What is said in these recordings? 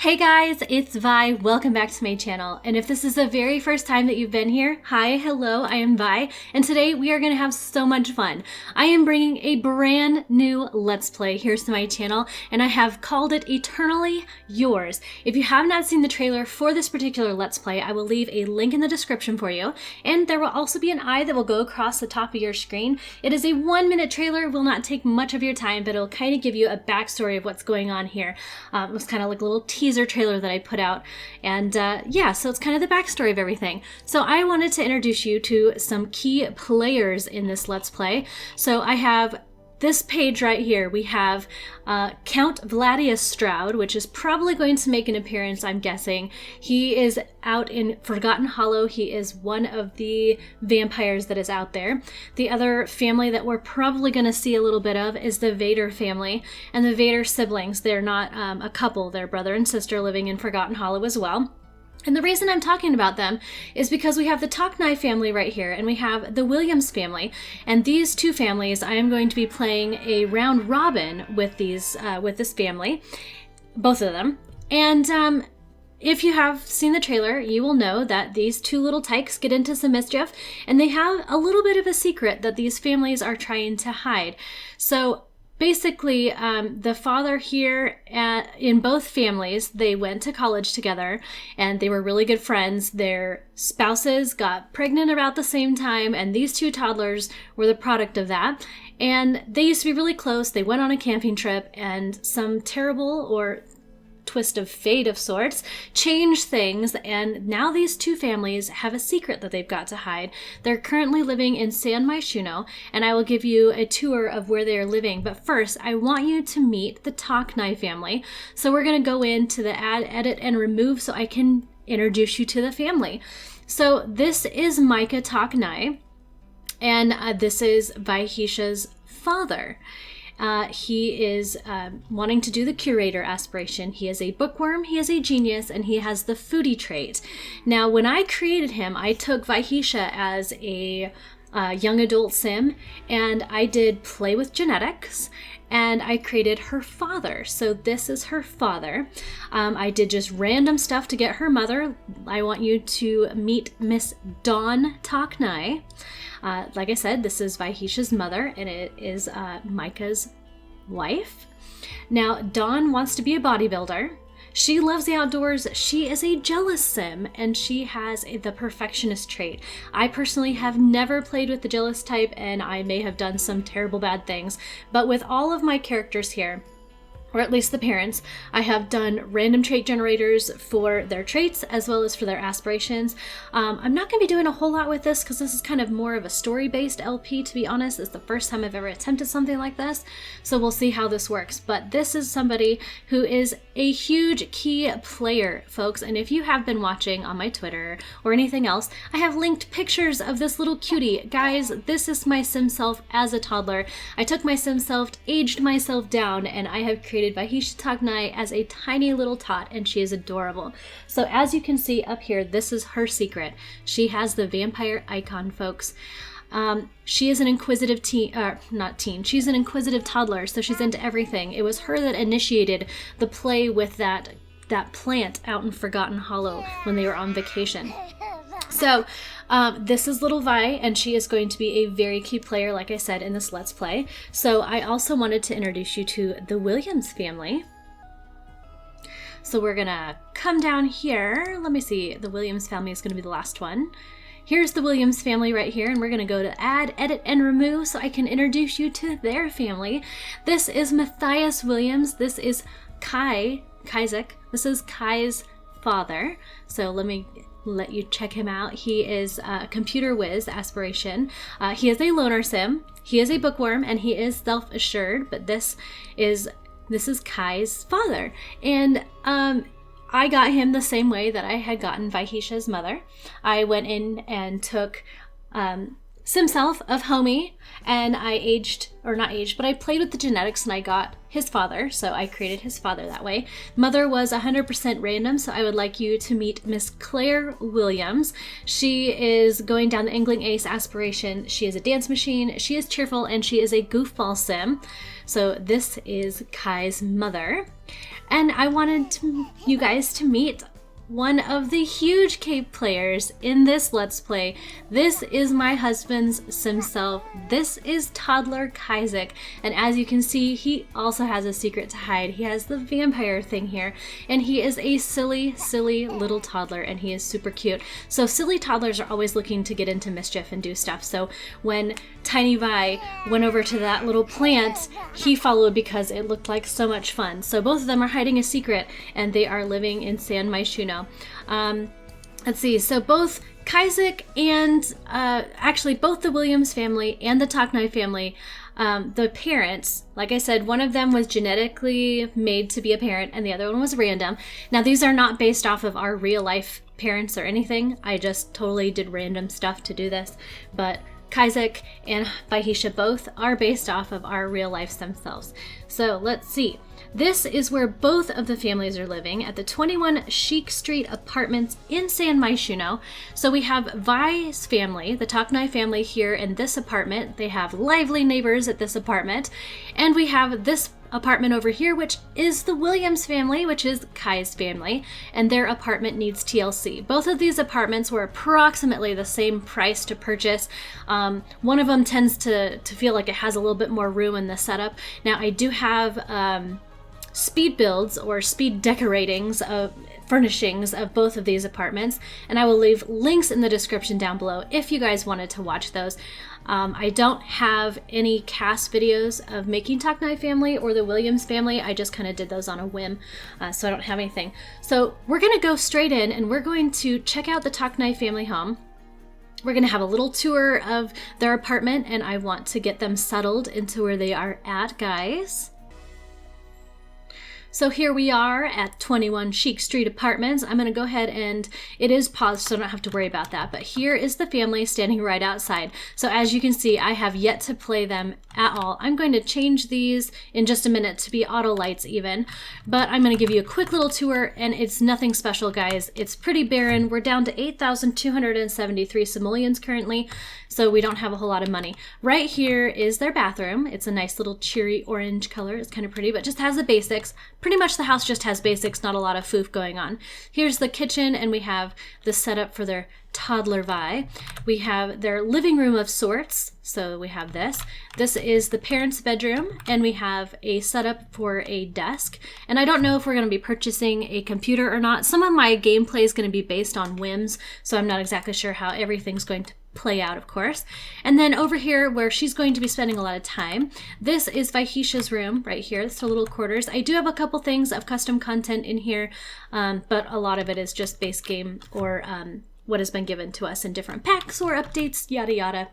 Hey guys, it's Vi. Welcome back to my channel. And if this is the very first time that you've been here, hi, hello, I am Vi, and today we are going to have so much fun. I am bringing a brand new Let's Play here to my channel, and I have called it Eternally Yours. If you have not seen the trailer for this particular Let's Play, I will leave a link in the description for you, and there will also be an eye that will go across the top of your screen. It is a 1-minute trailer, will not take much of your time, but it'll kind of give you a backstory of what's going on here. It was kind of like a little teaser trailer that I put out, and yeah, so it's kind of the backstory of everything. So I wanted to introduce you to some key players in this Let's Play. So I have this page right here. We have Count Vladius Stroud, which is probably going to make an appearance, I'm guessing. He is out in Forgotten Hollow. He is one of the vampires that is out there. The other family that we're probably going to see a little bit of is the Vader family and the Vader siblings. They're not a couple, they're brother and sister living in Forgotten Hollow as well. And the reason I'm talking about them is because we have the Taknai family right here, and we have the Williams family. And these two families, I am going to be playing a round robin with these, with this family, both of them. And if you have seen the trailer, you will know that these two little tykes get into some mischief, and they have a little bit of a secret that these families are trying to hide. So basically, the father here in both families, they went to college together and they were really good friends. Their spouses got pregnant about the same time, and these two toddlers were the product of that. And they used to be really close. They went on a camping trip, and some terrible or twist of fate of sorts changed things, and now these two families have a secret that they've got to hide. They're currently living in San Myshuno, and I will give you a tour of where they are living. But first, I want you to meet the Taknai family. So we're going to go into the add, edit, and remove so I can introduce you to the family. So this is Micah Taknai, and this is Vahisha's father. He is wanting to do the curator aspiration. He is a bookworm, he is a genius, and he has the foodie trait. Now, when I created him, I took Vahisha as a young adult sim, and I did play with genetics, and I created her father. So this is her father. I did just random stuff to get her mother. I want you to meet Miss Dawn Taknai. Like I said, this is Vahisha's mother, and it is Micah's wife. Now, Dawn wants to be a bodybuilder. She loves the outdoors. She is a jealous sim, and she has the perfectionist trait. I personally have never played with the jealous type, and I may have done some terrible bad things. But with all of my characters here, or at least the parents, I have done random trait generators for their traits as well as for their aspirations. I'm not going to be doing a whole lot with this because this is kind of more of a story-based LP, to be honest. It's the first time I've ever attempted something like this, so we'll see how this works. But this is somebody who is a huge key player, folks, and if you have been watching on my Twitter or anything else, I have linked pictures of this little cutie. Guys, this is my sim self as a toddler. I took my sim self, aged myself down, and I have created Vahisha Taknai as a tiny little tot, and she is adorable. So as you can see up here, this is her secret. She has the vampire icon, folks. She is an inquisitive she's an inquisitive toddler, so she's into everything. It was her that initiated the play with that plant out in Forgotten Hollow when they were on vacation. So this is little Vi, and she is going to be a very key player, like I said, in this Let's Play. So I also wanted to introduce you to the Williams family. So we're gonna come down here. Let me see, the Williams family is gonna be the last one. Here's the Williams family right here, and we're gonna go to add, edit, and remove so I can introduce you to their family. This is Matthias Williams. This is Isaac. This is Kai's father. So let me let you check him out. He is a computer whiz aspiration. He is a loner sim. He is a bookworm, and he is self-assured. But this is Kai's father, and I got him the same way that I had gotten Vahisha's mother. I went in and took sim self of Homie, and I I played with the genetics and I got his father, so I created his father that way. Mother was 100% random, so I would like you to meet Miss Claire Williams. She is going down the Angling Ace aspiration. She is a dance machine, she is cheerful, and she is a goofball sim. So this is Kai's mother. And I wanted you guys to meet one of the huge cape players in this Let's Play. This is my husband's sim self. This is toddler Kaizek, and as you can see, he also has a secret to hide. He has the vampire thing here, and he is a silly little toddler, and he is super cute. So silly toddlers are always looking to get into mischief and do stuff. So when Tiny Vi went over to that little plant, he followed because it looked like so much fun. So both of them are hiding a secret, and they are living in San Myshuno. Let's see, so both Kaizek and actually both the Williams family and the Taknai family, the parents, like I said, one of them was genetically made to be a parent and the other one was random. Now these are not based off of our real life parents or anything. I just totally did random stuff to do this, but Kaizek and Vahisha both are based off of our real life themselves. So let's see. This is where both of the families are living, at the 21 Chic Street apartments in San Myshuno. So we have Vi's family, the Taknai family, here in this apartment. They have lively neighbors at this apartment. And we have this apartment over here, which is the Williams family, which is Kai's family, and their apartment needs TLC. Both of these apartments were approximately the same price to purchase. One of them tends to feel like it has a little bit more room in the setup. Now I do have speed builds or speed decoratings of furnishings of both of these apartments, and I will leave links in the description down below if you guys wanted to watch those. I don't have any cast videos of making Taknai family or the Williams family. I just kind of did those on a whim, so I don't have anything. So we're going to go straight in and we're going to check out the Taknai family home. We're going to have a little tour of their apartment, and I want to get them settled into where they are at, guys. So here we are at 21 Chic Street Apartments. I'm going to go ahead and it is paused, so I don't have to worry about that. But here is the family standing right outside. So as you can see, I have yet to play them at all. I'm going to change these in just a minute to be auto lights even. But I'm going to give you a quick little tour, and it's nothing special, guys. It's pretty barren. We're down to 8,273 simoleons currently, so we don't have a whole lot of money. Right here is their bathroom. It's a nice little cheery orange color. It's kind of pretty, but just has the basics. Pretty much the house just has basics, not a lot of foof going on. Here's the kitchen, and we have the setup for their toddler Vi. We have their living room of sorts, so we have this. This is the parents' bedroom, and we have a setup for a desk. And I don't know if we're going to be purchasing a computer or not. Some of my gameplay is going to be based on whims, so I'm not exactly sure how everything's going to play out, of course. And then over here, where she's going to be spending a lot of time, this is Vahisha's room right here. It's her little quarters. I do have a couple things of custom content in here, but a lot of it is just base game or what has been given to us in different packs or updates, yada yada.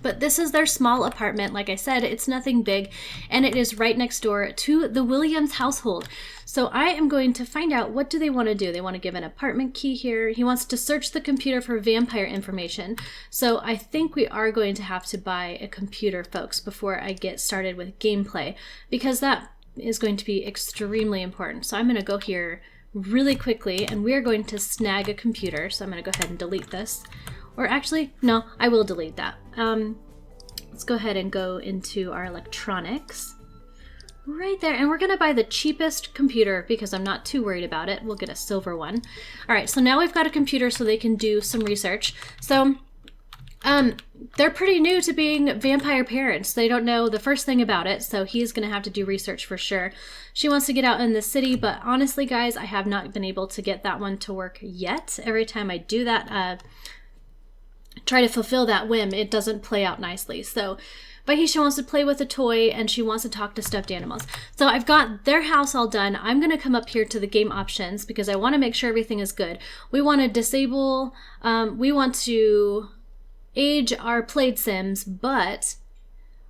But this is their small apartment. Like I said, it's nothing big, and it is right next door to the Williams household. So I am going to find out, what do they want to do? They want to give an apartment key here. He wants to search the computer for vampire information. So I think we are going to have to buy a computer, folks, before I get started with gameplay, because that is going to be extremely important. So I'm going to go here really quickly, and we're going to snag a computer. So I'm going to go ahead and delete this. Or actually, no, I will delete that. Let's go ahead and go into our electronics. Right there, and we're gonna buy the cheapest computer because I'm not too worried about it. We'll get a silver one. All right, so now we've got a computer so they can do some research. So they're pretty new to being vampire parents. They don't know the first thing about it, so he's gonna have to do research for sure. She wants to get out in the city, but honestly, guys, I have not been able to get that one to work yet. Every time I do that, try to fulfill that whim, it doesn't play out nicely. So Vahisha wants to play with a toy, and she wants to talk to stuffed animals. So I've got their house all done. I'm going to come up here to the game options because I want to make sure everything is good. We want to disable, we want to age our played sims, but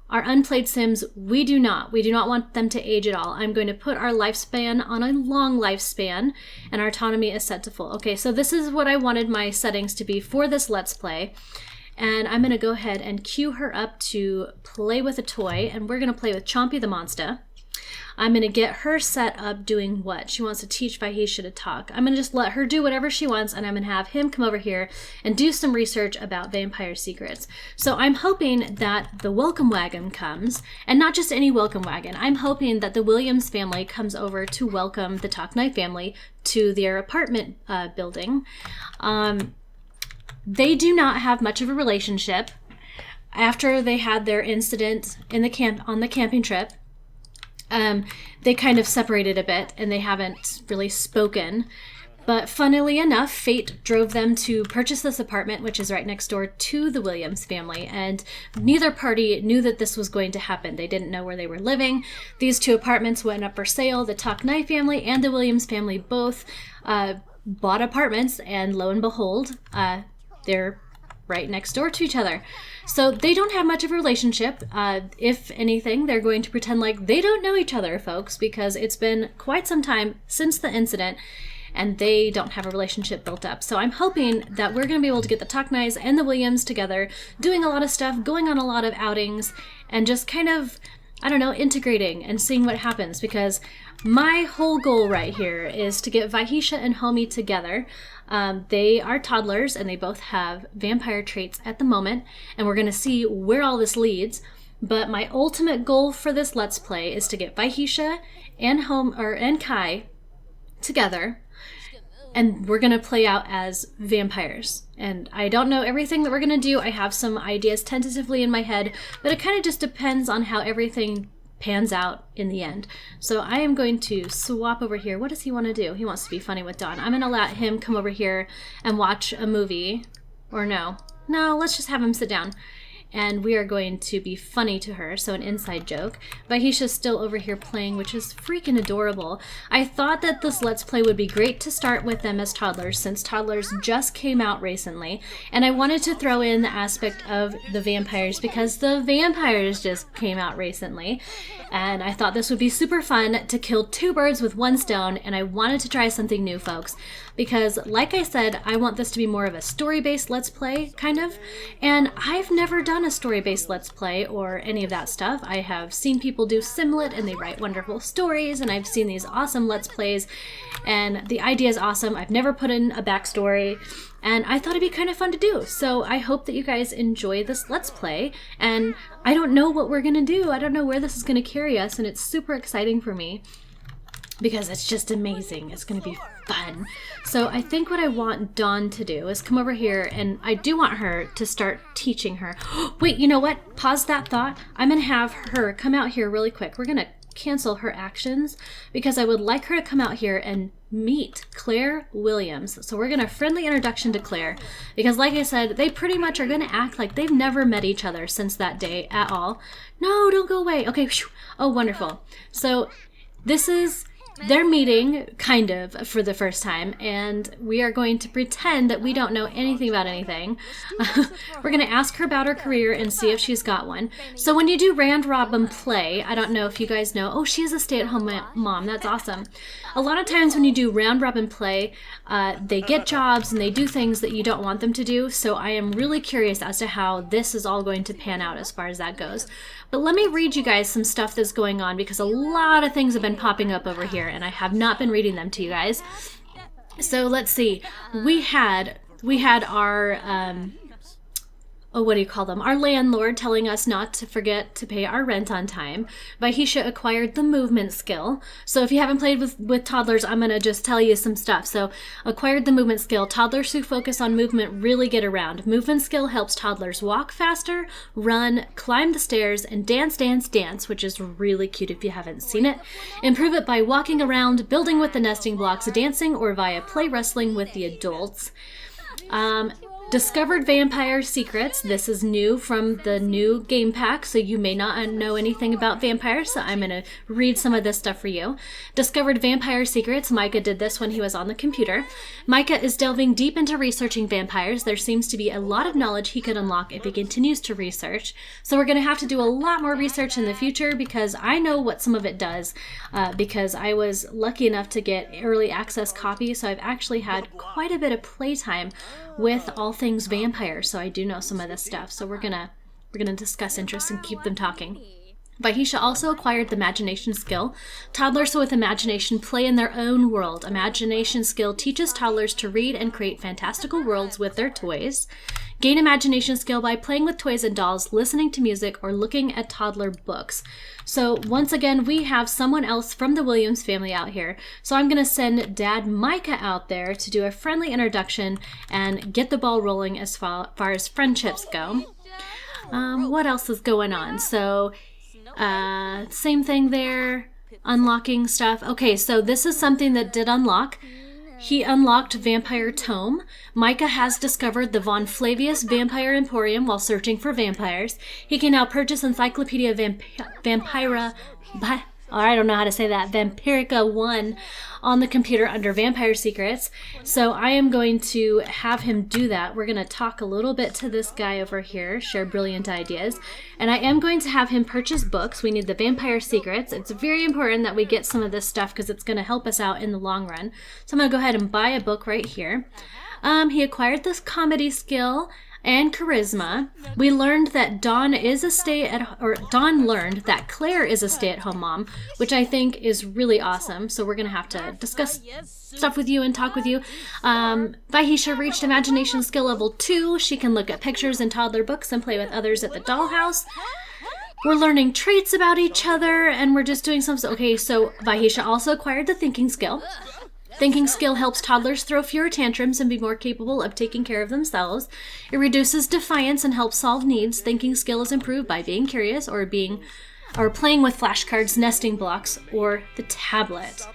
our unplayed sims, we do not. We do not want them to age at all. I'm going to put our lifespan on a long lifespan, and our autonomy is set to full. Okay, so this is what I wanted my settings to be for this Let's Play. and I'm going to go ahead and cue her up to play with a toy, and we're going to play with Chompy the Monster. I'm going to get her set up doing what? She wants to teach Vahisha to talk. I'm going to just let her do whatever she wants, and I'm going to have him come over here and do some research about vampire secrets. So I'm hoping that the welcome wagon comes, and not just any welcome wagon. I'm hoping that the Williams family comes over to welcome the Talk Knife family to their apartment building. They do not have much of a relationship. After they had their incident in the on the camping trip, they kind of separated a bit, and they haven't really spoken. But funnily enough, fate drove them to purchase this apartment, which is right next door to the Williams family, and neither party knew that this was going to happen. They didn't know where they were living. These two apartments went up for sale. The Talk Knife family and the Williams family both bought apartments, and lo and behold, they're right next door to each other. So they don't have much of a relationship. If anything, they're going to pretend like they don't know each other, folks, because it's been quite some time since the incident, and they don't have a relationship built up. So I'm hoping that we're going to be able to get the Talk Knives and the Williams together, doing a lot of stuff, going on a lot of outings, and just kind of, I don't know, integrating and seeing what happens, because my whole goal right here is to get Vahisha and Homie together. They are toddlers, and they both have vampire traits at the moment, and we're going to see where all this leads. But my ultimate goal for this Let's Play is to get Vahisha and Kai together, and we're going to play out as vampires. And I don't know everything that we're going to do. I have some ideas tentatively in my head, but it kind of just depends on how everything pans out in the end. So I am going to swap over here. What does he want to do? He wants to be funny with Dawn. I'm going to let him come over here and watch a movie. Or no, let's just have him sit down. And we are going to be funny to her, so an inside joke. Vahisha's still over here playing, which is freaking adorable. I thought that this Let's Play would be great to start with them as toddlers, since toddlers just came out recently. And I wanted to throw in the aspect of the vampires, because the vampires just came out recently. And I thought this would be super fun to kill two birds with one stone, and I wanted to try something new, folks. Because, like I said, I want this to be more of a story-based Let's Play, kind of. And I've never done a story-based Let's Play or any of that stuff. I have seen people do Simlet, and they write wonderful stories, and I've seen these awesome Let's Plays, and the idea is awesome. I've never put in a backstory, and I thought it'd be kind of fun to do. So I hope that you guys enjoy this Let's Play, and I don't know what we're gonna do. I don't know where this is gonna carry us, and it's super exciting for me, because it's just amazing. It's going to be fun. So I think what I want Dawn to do is come over here, and I do want her to start teaching her. Wait, you know what? Pause that thought. I'm going to have her come out here really quick. We're going to cancel her actions, because I would like her to come out here and meet Claire Williams. So we're going to friendly introduction to Claire, because like I said, they pretty much are going to act like they've never met each other since that day at all. No, don't go away. Okay. Oh, wonderful. So this is they're meeting, kind of, for the first time, and we are going to pretend that we don't know anything about anything. We're going to ask her about her career and see if she's got one. So when you do round robin play, I don't know if you guys know, oh, she is a stay-at-home mom. That's awesome. A lot of times when you do round robin play, they get jobs and they do things that you don't want them to do, so I am really curious as to how this is all going to pan out as far as that goes. But let me read you guys some stuff that's going on, because a lot of things have been popping up over here, and I have not been reading them to you guys. So let's see. We had our what do you call them? Our landlord telling us not to forget to pay our rent on time. Vahisha acquired the movement skill. So if you haven't played with toddlers, I'm going to just tell you some stuff. So acquired the movement skill. Toddlers who focus on movement really get around. Movement skill helps toddlers walk faster, run, climb the stairs, and dance, dance, dance, which is really cute if you haven't seen it. Improve it by walking around, building with the nesting blocks, dancing, or via play wrestling with the adults. Discovered vampire secrets. This is new from the new game pack, so you may not know anything about vampires, so I'm going to read some of this stuff for you. Discovered vampire secrets. Micah did this when he was on the computer. Micah is delving deep into researching vampires. There seems to be a lot of knowledge he could unlock if he continues to research. So we're going to have to do a lot more research in the future, because I know what some of it does, because I was lucky enough to get early access copies, so I've actually had quite a bit of playtime with all things vampire, so I do know some of this stuff. So we're gonna discuss interests and keep them talking. Vahisha also acquired the imagination skill. Toddlers with imagination play in their own world. Imagination skill teaches toddlers to read and create fantastical worlds with their toys. Gain imagination skill by playing with toys and dolls, listening to music, or looking at toddler books. So once again, we have someone else from the Williams family out here. So I'm going to send Dad Micah out there to do a friendly introduction and get the ball rolling as far as friendships go. What else is going on? So same thing there, unlocking stuff. Okay, so this is something that did unlock. He unlocked Vampire Tome. Micah has discovered the Von Flavius Vampire Emporium while searching for vampires. He can now purchase Encyclopedia Vampira, I don't know how to say that, Vampirica 1 on the computer under Vampire Secrets. So I am going to have him do that. We're going to talk a little bit to this guy over here, share brilliant ideas. And I am going to have him purchase books. We need the Vampire Secrets. It's very important that we get some of this stuff because it's going to help us out in the long run. So I'm going to go ahead and buy a book right here. He acquired this comedy skill and charisma. We learned that Dawn learned that Claire is a stay-at-home mom, which I think is really awesome. So we're gonna have to discuss stuff with you and talk with you. Vahisha reached imagination skill level 2. She can look at pictures in toddler books and play with others at the dollhouse. We're learning traits about each other, and we're just doing some. Okay, so Vahisha also acquired the thinking skill. Thinking skill helps toddlers throw fewer tantrums and be more capable of taking care of themselves. It reduces defiance and helps solve needs. Thinking skill is improved by being curious or playing with flashcards, nesting blocks, or the tablet.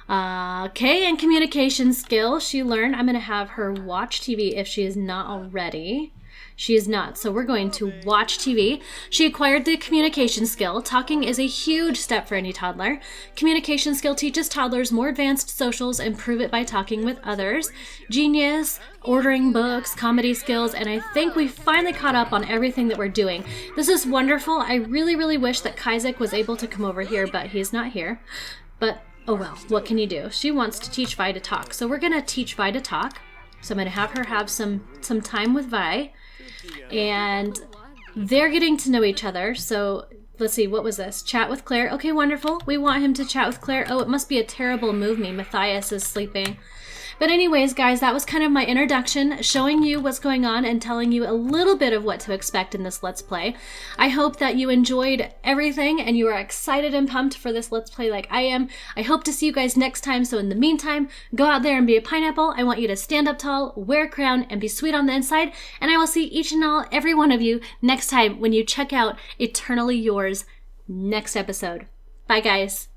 Okay, and communication skill. She learned, I'm going to have her watch TV if she is not already. She is not, so we're going to watch TV. She acquired the communication skill. Talking is a huge step for any toddler. Communication skill teaches toddlers more advanced socials and prove it by talking with others. Genius, ordering books, comedy skills, and I think we finally caught up on everything that we're doing. This is wonderful. I really, really wish that Kaizek was able to come over here, but he's not here. But, oh well, what can you do? She wants to teach Vi to talk, so we're going to teach Vi to talk. So I'm going to have her have some time with Vi. And they're getting to know each other. So let's see, what was this? Chat with Claire. Okay, wonderful. We want him to chat with Claire. Oh, it must be a terrible movie. Matthias is sleeping. But anyways, guys, that was kind of my introduction, showing you what's going on and telling you a little bit of what to expect in this Let's Play. I hope that you enjoyed everything and you are excited and pumped for this Let's Play like I am. I hope to see you guys next time. So in the meantime, go out there and be a pineapple. I want you to stand up tall, wear a crown, and be sweet on the inside. And I will see each and every one of you next time when you check out Eternally Yours next episode. Bye, guys.